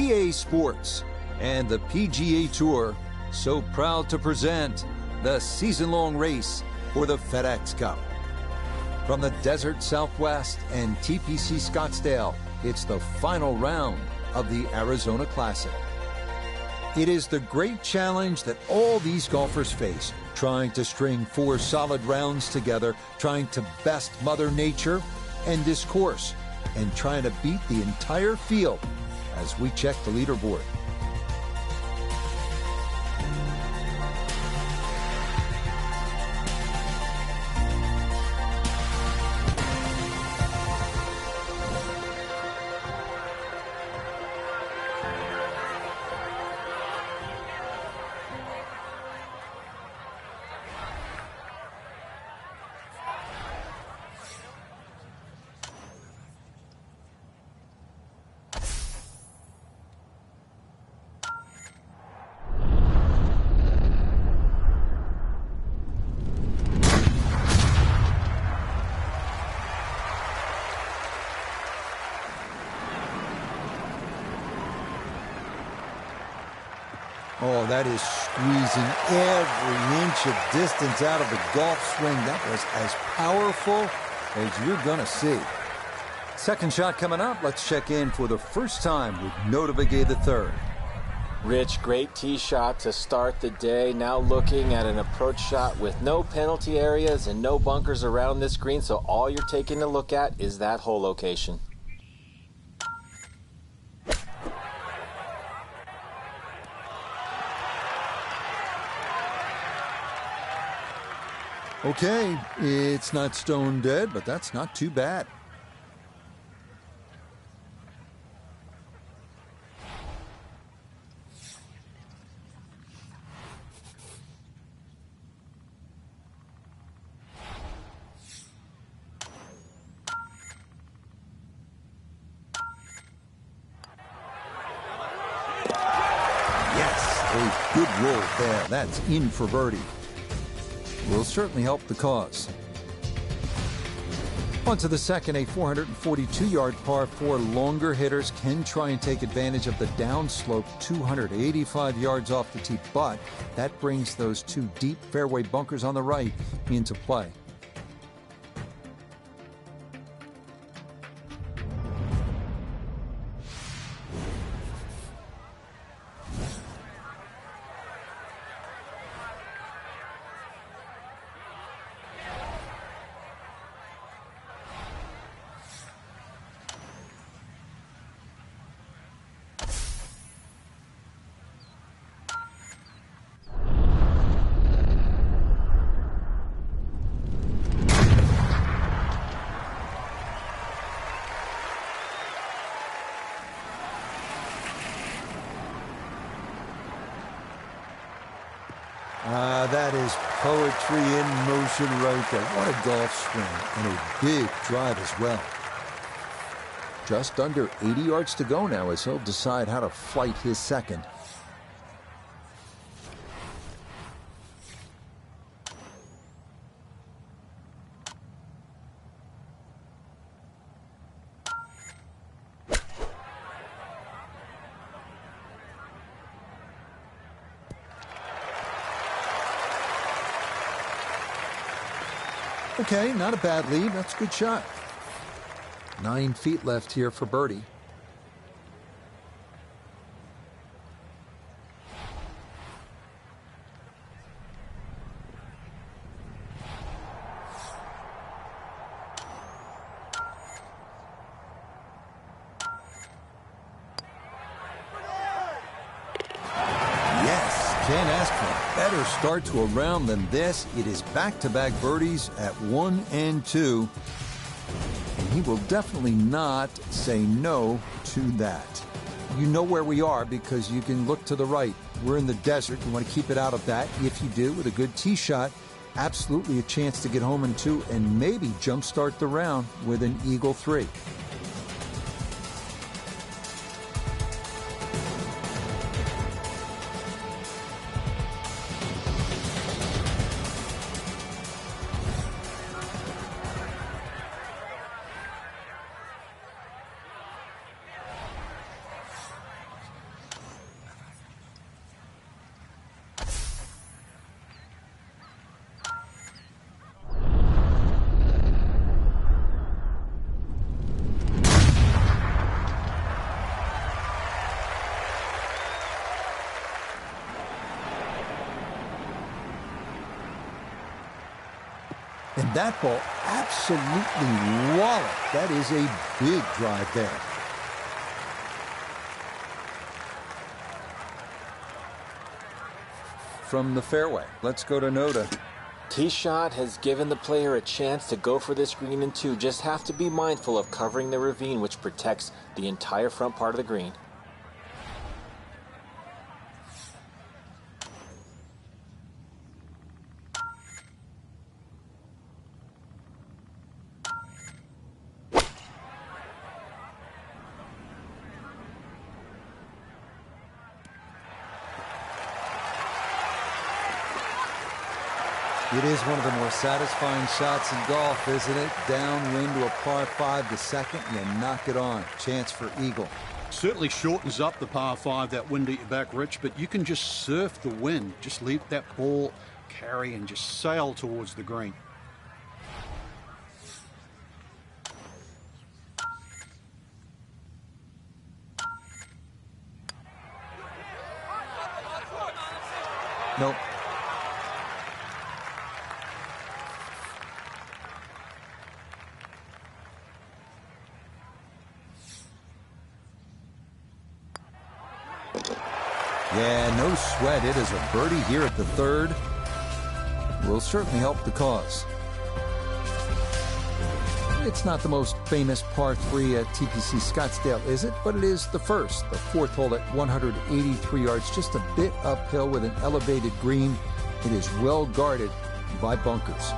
EA Sports and the PGA Tour so proud to present the season-long race for the FedEx Cup. From the Desert Southwest and TPC Scottsdale, it's the final round of the Arizona Classic. It is the great challenge that all these golfers face, trying to string 4 solid rounds together, trying to best Mother Nature and this course, and trying to beat the entire field as we check the leaderboard. Oh, that is squeezing every inch of distance out of the golf swing. That was as powerful as you're going to see. Second shot coming up. Let's check in for the first time with Notavigay III. Rich, great tee shot to start the day. Now looking at an approach shot with no penalty areas and no bunkers around this green, so all you're taking a look at is that hole location. Okay, it's not stone dead, but that's not too bad. Yes, a good roll there. That's in for birdie. Will certainly help the cause. On to the second, a 442-yard par 4. Longer hitters can try and take advantage of the downslope 285 yards off the tee, but that brings those 2 deep fairway bunkers on the right into play. That is poetry in motion right there. What a golf swing, and a big drive as well. Just under 80 yards to go now as he'll decide how to flight his second. Okay, not a bad lead. That's a good shot. 9 feet left here for birdie. Can't ask for a better start to a round than this. It is back-to-back birdies at 1 and 2. And he will definitely not say no to that. You know where we are because you can look to the right. We're in the desert. You want to keep it out of that. If you do, with a good tee shot, absolutely a chance to get home in 2 and maybe jumpstart the round with an eagle 3. And that ball absolutely walloped. That is a big drive there. From the fairway, let's go to Noda. Tee shot has given the player a chance to go for this green in two. Just have to be mindful of covering the ravine, which protects the entire front part of the green. It is one of the more satisfying shots in golf, isn't it? Downwind to a par 5 the second, and you knock it on. Chance for eagle. Certainly shortens up the par 5, that wind at your back, Rich, but you can just surf the wind. Just let that ball carry and just sail towards the green. Nope. Yeah, no sweat. It is a birdie here at the third. Will certainly help the cause. It's not the most famous par 3 at TPC Scottsdale, is it? But it is the first. The fourth hole at 183 yards, just a bit uphill with an elevated green. It is well guarded by bunkers.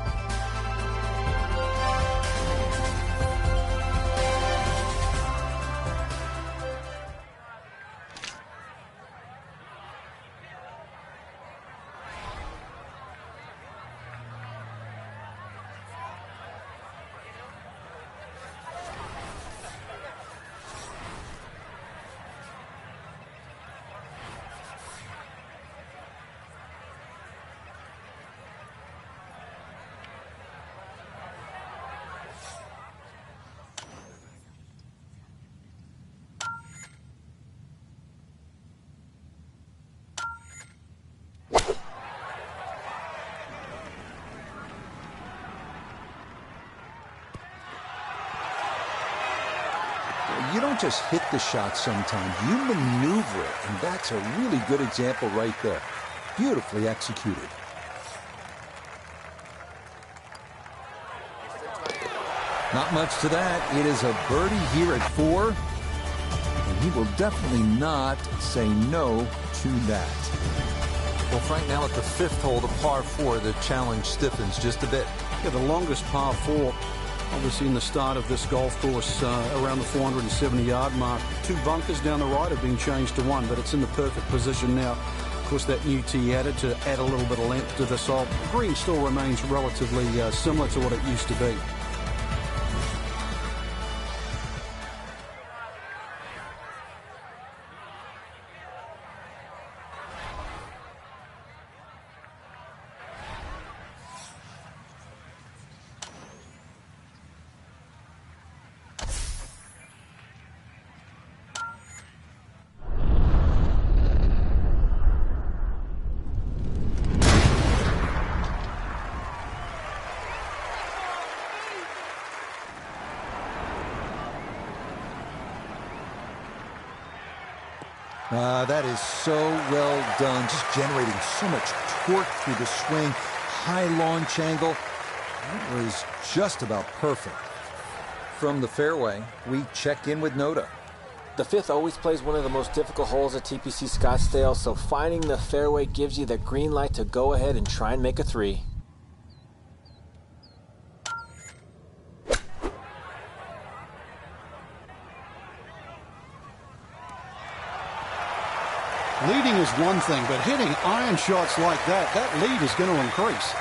You don't just hit the shot sometimes, you maneuver it, and that's a really good example right there. Beautifully executed. Not much to that. It is a birdie here at 4, and he will definitely not say no to that. Well, Frank, now at the 5th hole, the par 4, the challenge stiffens just a bit. Yeah, the longest par 4. Obviously in the start of this golf course, around the 470-yard mark. 2 bunkers down the right have been changed to 1, but it's in the perfect position now. Of course, that new tee added to add a little bit of length to this hole. The green still remains relatively similar to what it used to be. That is so well done, just generating so much torque through the swing. High launch angle. That was just about perfect. From the fairway, we check in with Noda. The 5th always plays one of the most difficult holes at TPC Scottsdale, so finding the fairway gives you the green light to go ahead and try and make a 3. Leading is one thing, but hitting iron shots like that, that lead is going to increase.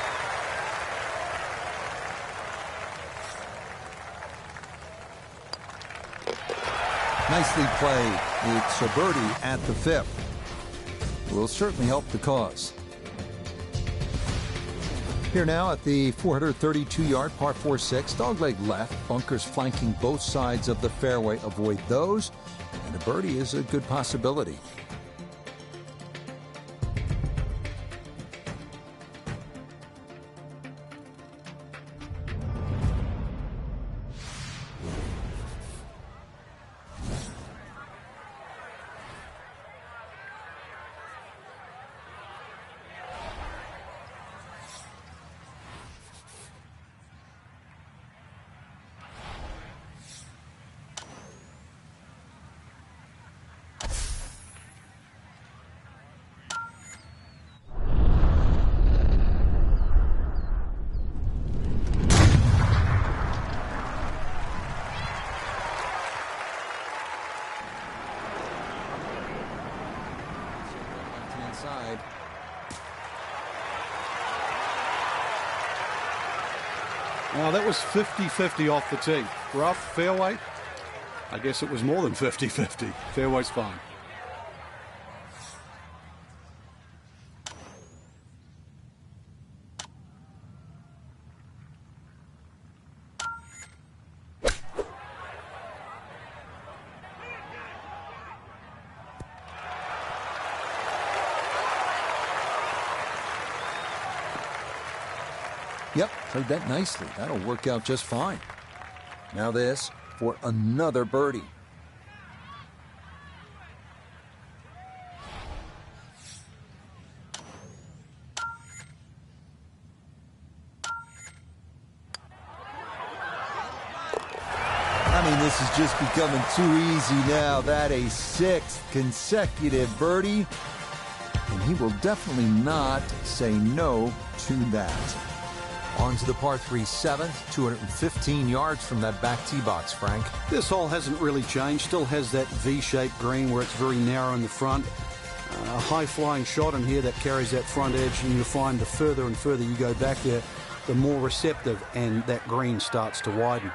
Nicely played. It's a birdie at the 5th. Will certainly help the cause. Here now at the 432-yard par 4-6, dogleg left, bunkers flanking both sides of the fairway. Avoid those, and a birdie is a good possibility. Now that was 50-50 off the tee. Rough, fairway. I guess it was more than 50-50. Fairway's fine. Yep, played that nicely. That'll work out just fine. Now this for another birdie. I mean, this is just becoming too easy now. That a 6th consecutive birdie. And he will definitely not say no to that. On to the par 3 7th, 215 yards from that back tee box, Frank. This hole hasn't really changed. Still has that V-shaped green where it's very narrow in the front. A high-flying shot in here that carries that front edge, and you'll find the further and further you go back there, the more receptive, and that green starts to widen.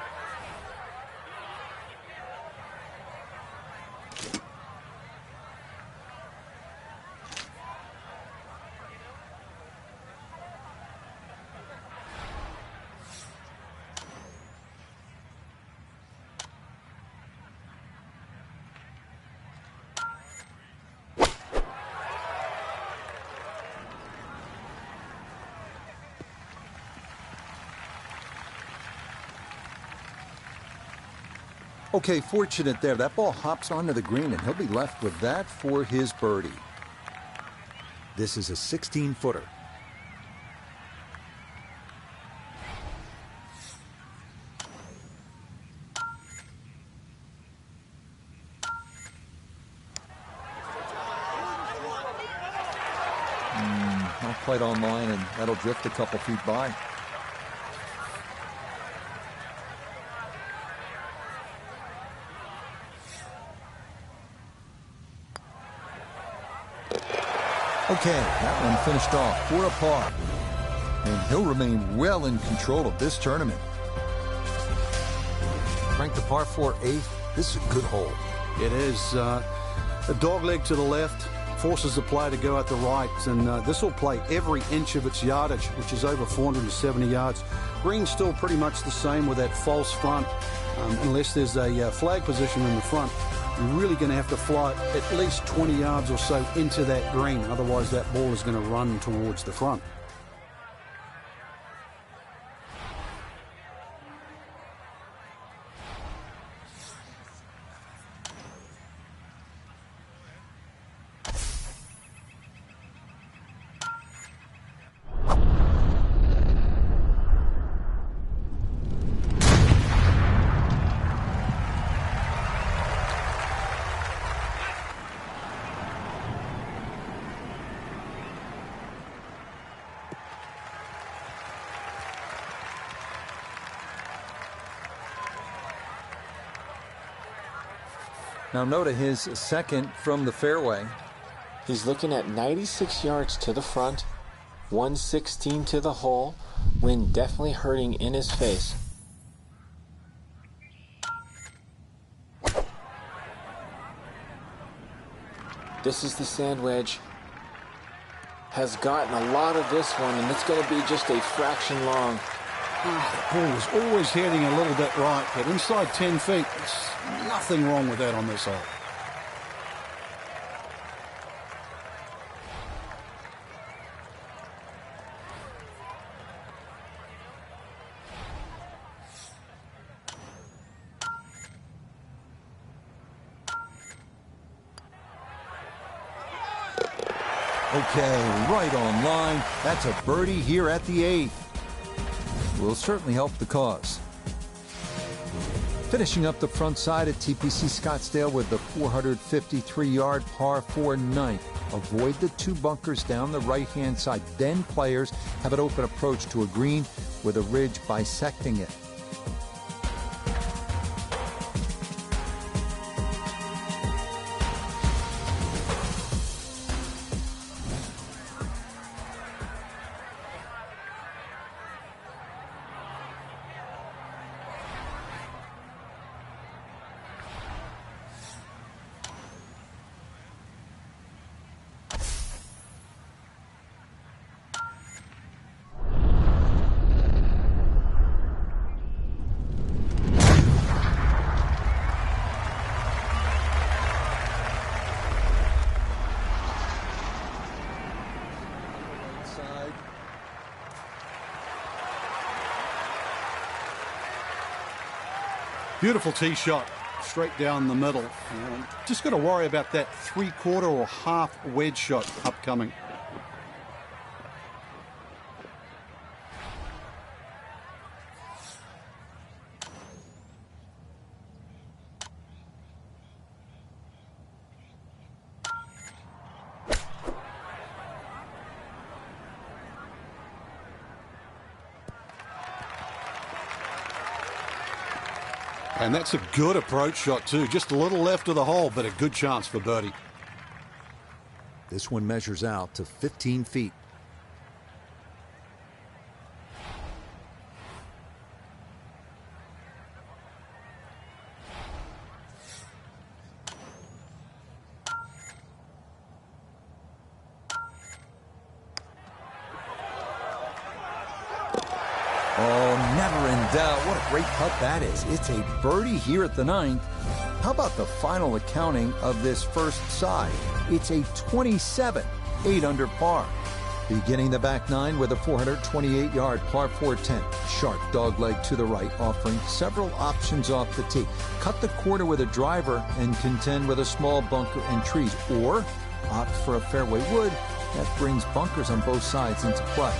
Okay, fortunate there. That ball hops onto the green, and he'll be left with that for his birdie. This is a 16-footer. Not quite on line, and that'll drift a couple feet by. Okay, that one finished off for a par. And he'll remain well in control of this tournament. Frank, the par 4 8th, this is a good hole. It is a dog leg to the left, forces the player to go out the right, and this will play every inch of its yardage, which is over 470 yards. Green's still pretty much the same with that false front, unless there's a flag position in the front. You're really going to have to fly at least 20 yards or so into that green. Otherwise, that ball is going to run towards the front. Now note his second from the fairway. He's looking at 96 yards to the front, 116 to the hole, wind definitely hurting in his face. This is the sand wedge. Has gotten a lot of this one, and it's going to be just a fraction long. The ball is always heading a little bit right, but inside 10 feet, there's nothing wrong with that on this hole. Okay, right on line. That's a birdie here at the 8th. Will certainly help the cause. Finishing up the front side at TPC Scottsdale with the 453-yard par 4 9th. Avoid the two bunkers down the right-hand side. Then players have an open approach to a green with a ridge bisecting it. Beautiful tee shot, straight down the middle. Just got to worry about that 3/4 or half wedge shot upcoming. And that's a good approach shot too. Just a little left of the hole, but a good chance for birdie. This one measures out to 15 feet. Oh, never in doubt. What a great putt that is. It's a birdie here at the 9th. How about the final accounting of this first side? It's a 27, 8 under par. Beginning the back 9 with a 428-yard par 4 10. Sharp dogleg to the right, offering several options off the tee. Cut the corner with a driver and contend with a small bunker and trees. Or opt for a fairway wood that brings bunkers on both sides into play.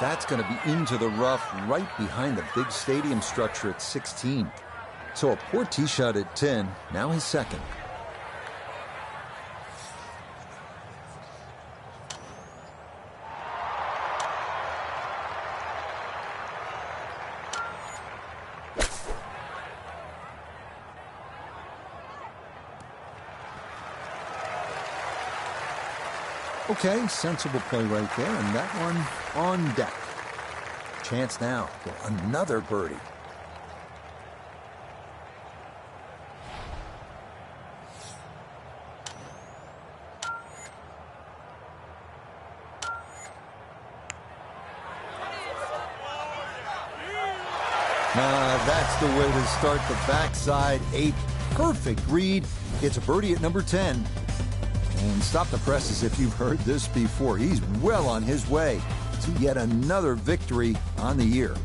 That's going to be into the rough right behind the big stadium structure at 16. So a poor tee shot at 10, now his second. Okay, sensible play right there, and that one on deck. Chance now for another birdie. That's the way to start the backside. A perfect read. It's a birdie at number 10. And stop the presses if you've heard this before. He's well on his way to yet another victory on the year.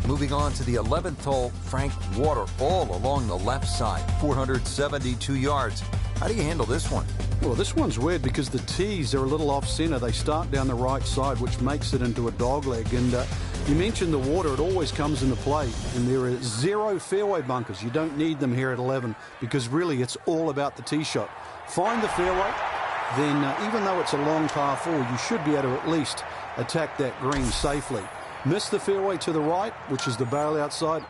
Moving on to the 11th hole, Frank, water all along the left side, 472 yards. How do you handle this one? Well, this one's weird because the tees are a little off-center. They start down the right side, which makes it into a dogleg. And you mentioned the water. It always comes into play. And there are 0 fairway bunkers. You don't need them here at 11 because really it's all about the tee shot. Find the fairway, then even though it's a long par 4, you should be able to at least attack that green safely. Miss the fairway to the right, which is the barrel outside.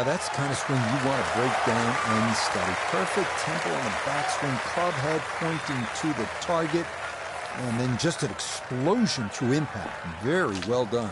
That's the kind of swing you want to break down and study. Perfect tempo on the backswing, club head pointing to the target, and then just an explosion through impact. Very well done.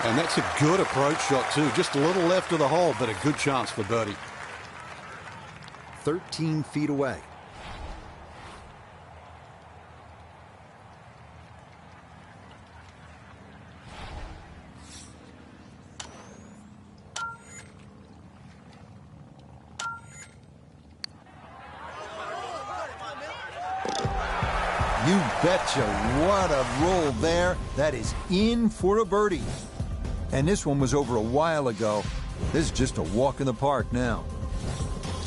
And that's a good approach shot too. Just a little left of the hole, but a good chance for birdie. 13 feet away. You betcha. What a roll there. That is in for a birdie. And this one was over a while ago. This is just a walk in the park now.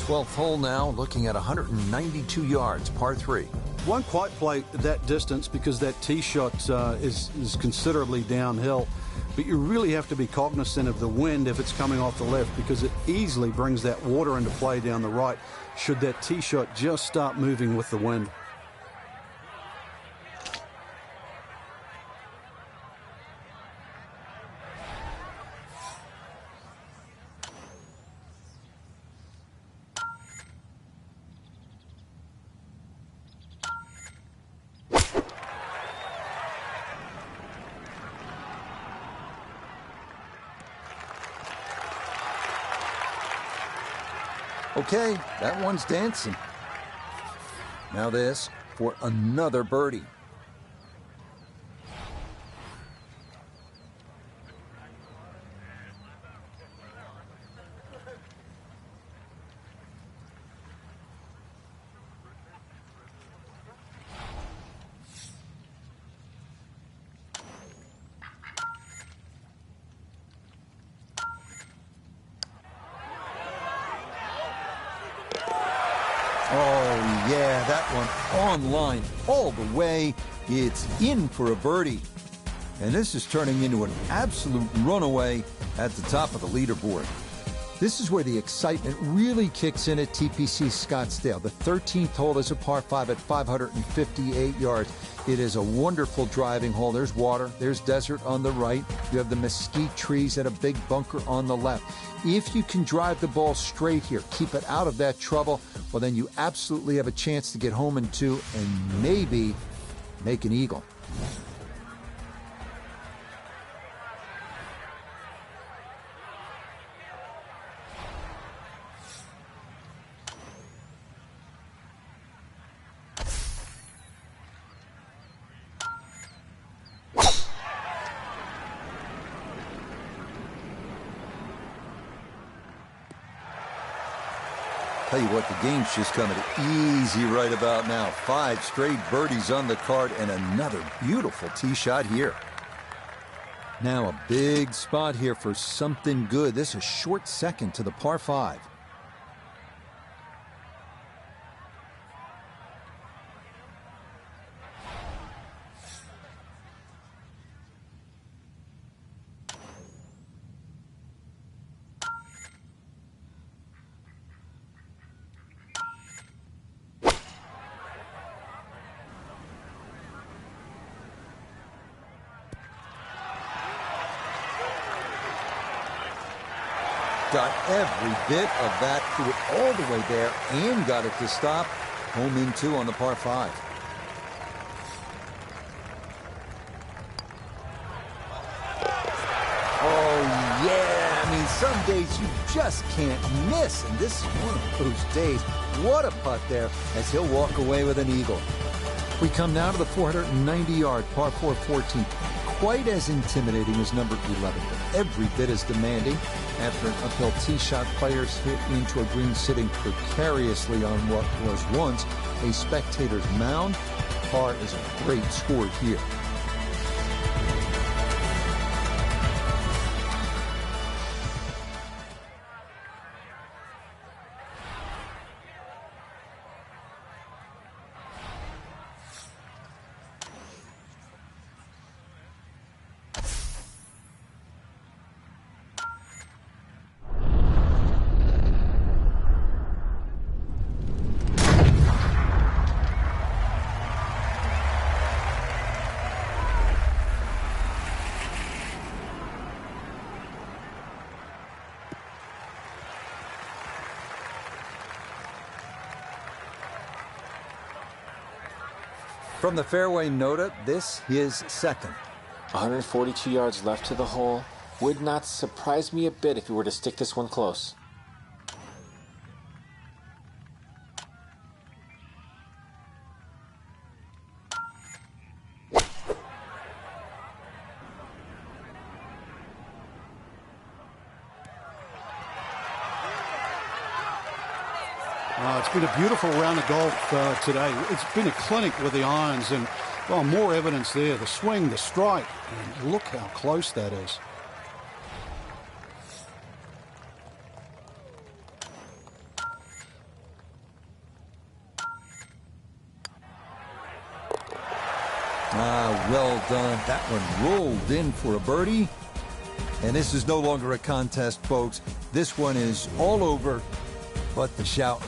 12th hole now, looking at 192 yards, par 3. Won't quite play that distance because that tee shot is considerably downhill. But you really have to be cognizant of the wind if it's coming off the left, because it easily brings that water into play down the right should that tee shot just start moving with the wind. Okay, that one's dancing. Now this for another birdie. Oh, yeah, that one on line all the way. It's in for a birdie. And this is turning into an absolute runaway at the top of the leaderboard. This is where the excitement really kicks in at TPC Scottsdale. The 13th hole is a par 5 at 558 yards. It is a wonderful driving hole. There's water, there's desert on the right. You have the mesquite trees and a big bunker on the left. If you can drive the ball straight here, keep it out of that trouble, well, then you absolutely have a chance to get home in two and maybe make an eagle. Tell you what, the game's just coming easy right about now. 5 straight birdies on the card and another beautiful tee shot here. Now a big spot here for something good. This is a short second to the par 5. Got every bit of that, threw it all the way there and got it to stop. Home in two on the par 5. Oh, yeah. I mean, some days you just can't miss, and this is one of those days. What a putt there as he'll walk away with an eagle. We come now to the 490-yard par 4 14. Quite as intimidating as number 11, but every bit as demanding. After an uphill tee shot, players hit into a green sitting precariously on what was once a spectator's mound. Par is a great score here. From the fairway nota, this is second. 142 yards left to the hole. Would not surprise me a bit if we were to stick this one close. It's been a beautiful round of golf today. It's been a clinic with the irons, and more evidence there. The swing, the strike, and look how close that is. Well done. That one rolled in for a birdie. And this is no longer a contest, folks. This one is all over but the shout.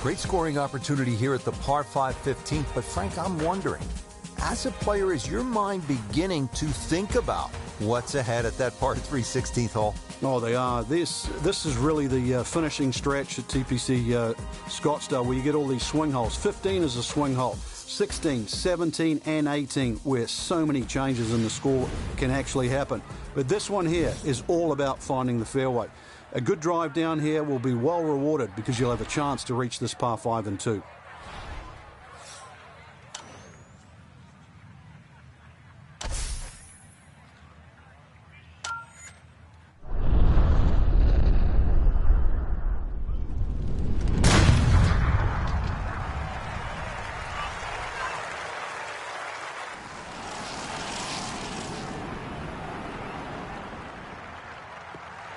Great scoring opportunity here at the par 5 15th, but Frank, I'm wondering, as a player, is your mind beginning to think about what's ahead at that par 3 16th hole? Oh, they are. This is really the finishing stretch at TPC Scottsdale, where you get all these swing holes. 15 is a swing hole. 16, 17, and 18, where so many changes in the score can actually happen. But this one here is all about finding the fairway. A good drive down here will be well rewarded because you'll have a chance to reach this par 5 and 2.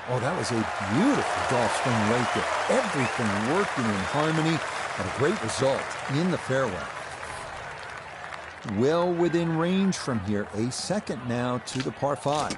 Oh, that was a beautiful golf swing right there. Everything working in harmony and a great result in the fairway. Well within range from here. A second now to the par 5.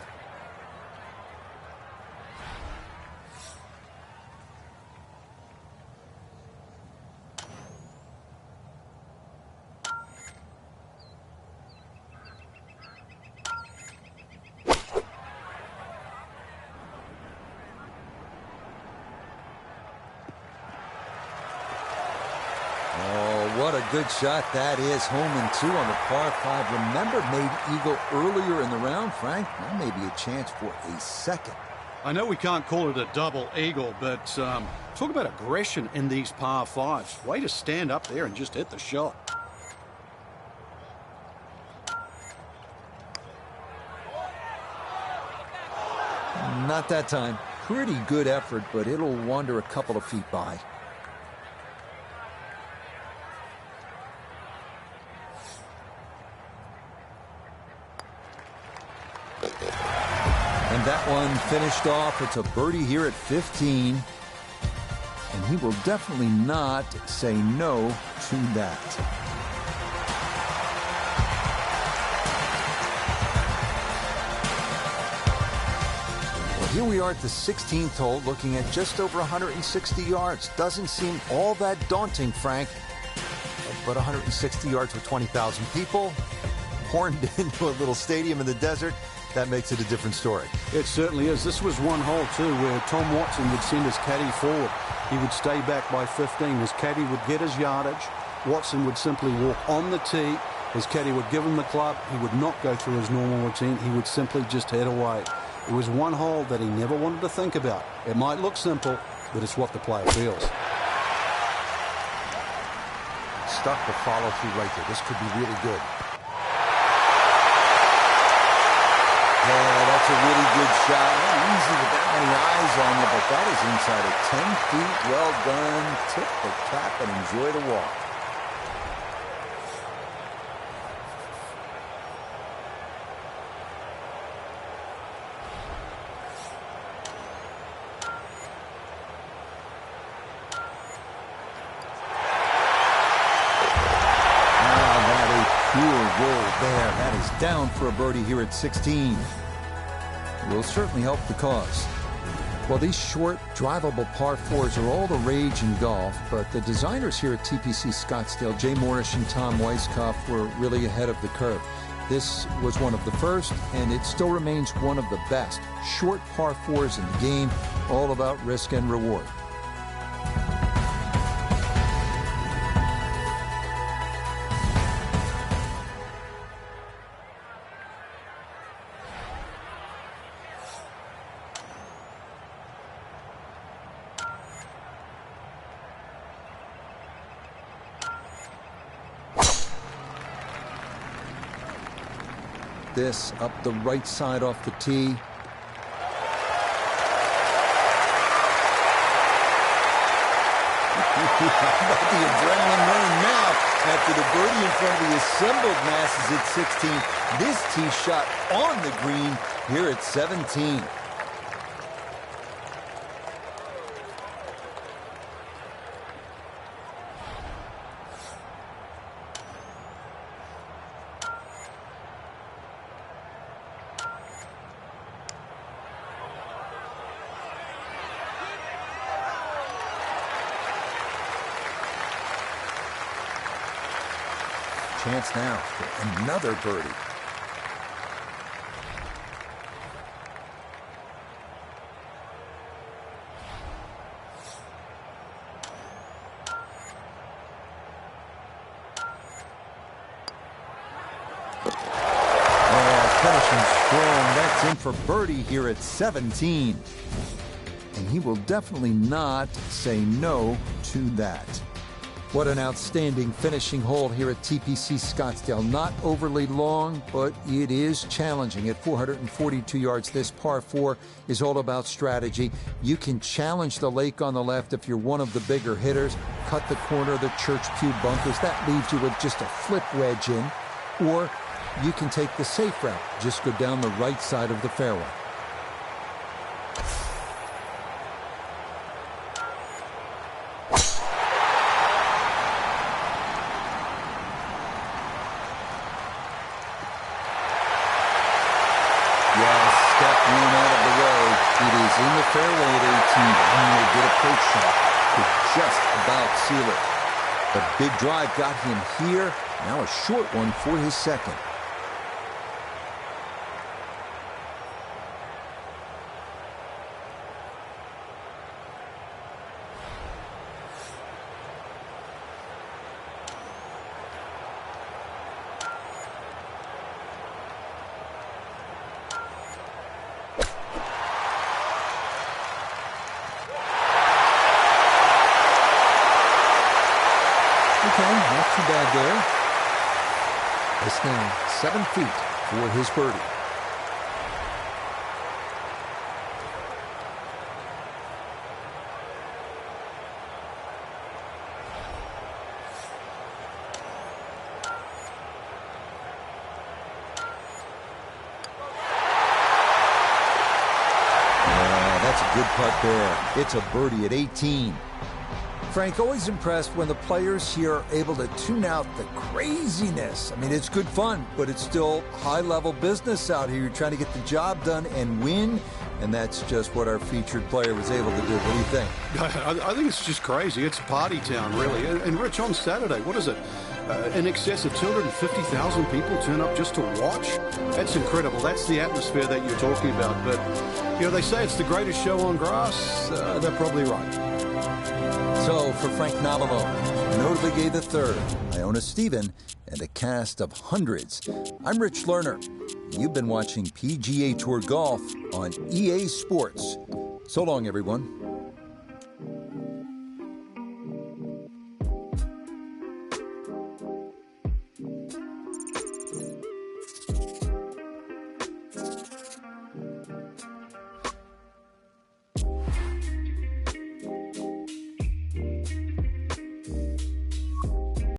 What a good shot that is. Home and 2 on the par 5. Remember, made eagle earlier in the round, Frank. Now maybe a chance for a second. I know we can't call it a double eagle, but talk about aggression in these par 5s. Way to stand up there and just hit the shot. Not that time. Pretty good effort, but it'll wander a couple of feet by. And that one finished off. It's a birdie here at 15. And he will definitely not say no to that. Well, here we are at the 16th hole, looking at just over 160 yards. Doesn't seem all that daunting, Frank. But 160 yards with 20,000 people, horned into a little stadium in the desert, that makes it a different story. It certainly is. This was one hole, too, where Tom Watson would send his caddy forward. He would stay back by 15. His caddy would get his yardage. Watson would simply walk on the tee. His caddy would give him the club. He would not go through his normal routine. He would simply just head away. It was one hole that he never wanted to think about. It might look simple, but it's what the player feels. Stuck the follow through right there. This could be really good. Yeah, that's a really good shot. Not easy with that many eyes on you, but that is inside of 10 feet. Well done. Tip the cap and enjoy the walk. There, that is down for a birdie here at 16. Will certainly help the cause. Well, these short, drivable par 4s are all the rage in golf, but the designers here at TPC Scottsdale, Jay Morrish and Tom Weiskopf, were really ahead of the curve. This was one of the first, and it still remains one of the best. Short par 4s in the game, all about risk and reward. This up the right side off the tee. How about the adrenaline running now after the birdie in front of the assembled masses at 16. This tee shot on the green here at 17. Chance now for another birdie. Finishing strong. That's in for birdie here at 17. And he will definitely not say no to that. What an outstanding finishing hole here at TPC Scottsdale. Not overly long, but it is challenging. At 442 yards, this par 4 is all about strategy. You can challenge the lake on the left if you're one of the bigger hitters. Cut the corner of the Church Pew bunkers. That leaves you with just a flip wedge in. Or you can take the safe route. Just go down the right side of the fairway. Step one out of the way. It is in the fairway at 18. And a good approach shot could just about seal it. The big drive got him here. Now a short one for his second. Okay, not too bad there. It's now 7 feet for his birdie. That's a good putt there. It's a birdie at 18. Frank, always impressed when the players here are able to tune out the craziness. I mean, it's good fun, but it's still high-level business out here. You're trying to get the job done and win, and that's just what our featured player was able to do. What do you think? I think it's just crazy. It's party town, really. And Rich, on Saturday, what is it? In excess of 250,000 people turn up just to watch? That's incredible. That's the atmosphere that you're talking about. But, you know, they say it's the greatest show on grass. They're probably right. So, for Frank Nobilo, Notably Gay III, Iona Stephen, and a cast of hundreds, I'm Rich Lerner. You've been watching PGA Tour Golf on EA Sports. So long, everyone.